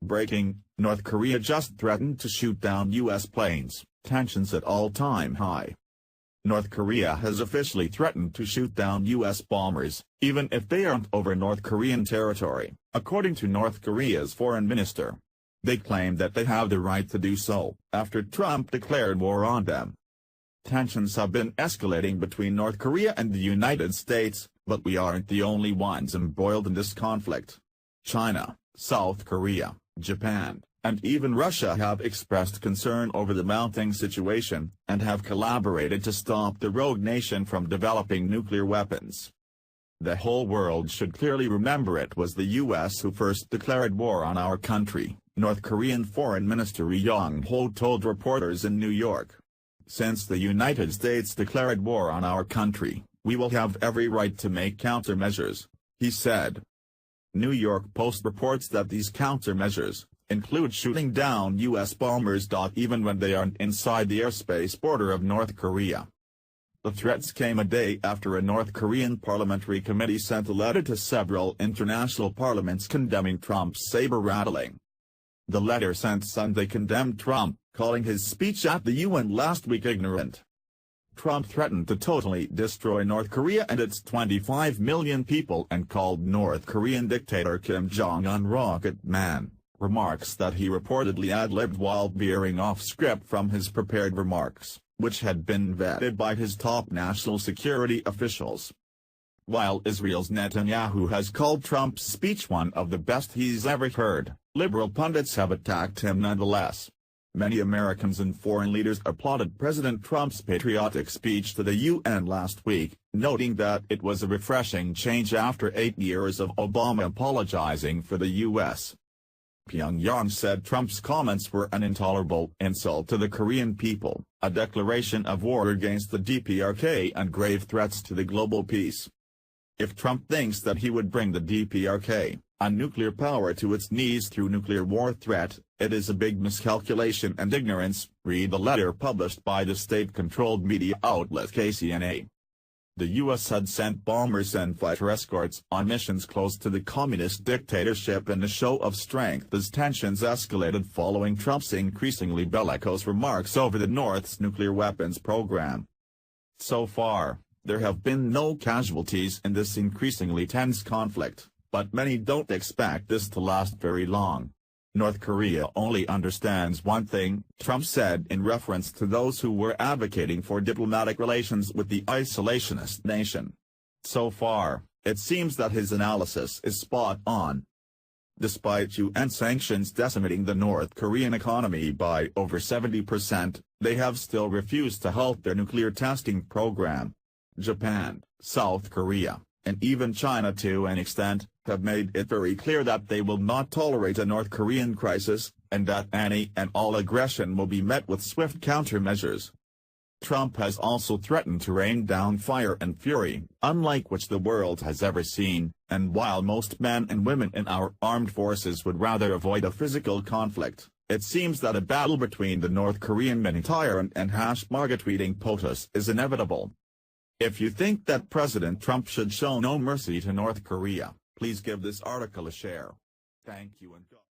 Breaking: North Korea just threatened to shoot down U.S. planes, tensions at all-time high. North Korea has officially threatened to shoot down U.S. bombers, even if they aren't over North Korean territory, according to North Korea's foreign minister. They claim that they have the right to do so, after Trump declared war on them. Tensions have been escalating between North Korea and the United States, but we aren't the only ones embroiled in this conflict. China, South Korea, Japan, and even Russia have expressed concern over the mounting situation, and have collaborated to stop the rogue nation from developing nuclear weapons. The whole world should clearly remember it was the U.S. who first declared war on our country, North Korean Foreign Minister Ri Yong-ho told reporters in New York. Since the United States declared war on our country, we will have every right to make countermeasures, he said. New York Post reports that these countermeasures include shooting down U.S. bombers. Even when they aren't inside the airspace border of North Korea. The threats came a day after a North Korean parliamentary committee sent a letter to several international parliaments condemning Trump's saber-rattling. The letter sent Sunday condemned Trump, calling his speech at the UN last week ignorant. Trump threatened to totally destroy North Korea and its 25 million people and called North Korean dictator Kim Jong-un Rocket Man, remarks that he reportedly ad-libbed while veering off script from his prepared remarks, which had been vetted by his top national security officials. While Israel's Netanyahu has called Trump's speech one of the best he's ever heard, liberal pundits have attacked him nonetheless. Many Americans and foreign leaders applauded President Trump's patriotic speech to the UN last week, noting that it was a refreshing change after 8 years of Obama apologizing for the U.S. Pyongyang said Trump's comments were an intolerable insult to the Korean people, a declaration of war against the DPRK and grave threats to the global peace. If Trump thinks that he would bring the DPRK, a nuclear power, to its knees through nuclear war threat, it is a big miscalculation and ignorance, read the letter published by the state-controlled media outlet KCNA. The U.S. had sent bombers and fighter escorts on missions close to the communist dictatorship in a show of strength as tensions escalated following Trump's increasingly bellicose remarks over the North's nuclear weapons program. So far, there have been no casualties in this increasingly tense conflict, but many don't expect this to last very long. North Korea only understands one thing, Trump said in reference to those who were advocating for diplomatic relations with the isolationist nation. So far, it seems that his analysis is spot on. Despite UN sanctions decimating the North Korean economy by over 70%, they have still refused to halt their nuclear testing program. Japan, South Korea, and even China to an extent, have made it very clear that they will not tolerate a North Korean crisis, and that any and all aggression will be met with swift countermeasures. Trump has also threatened to rain down fire and fury, unlike which the world has ever seen, and while most men and women in our armed forces would rather avoid a physical conflict, it seems that a battle between the North Korean mini-tyrant and #MAGA-tweeting POTUS is inevitable. If you think that President Trump should show no mercy to North Korea, please give this article a share. Thank you and God.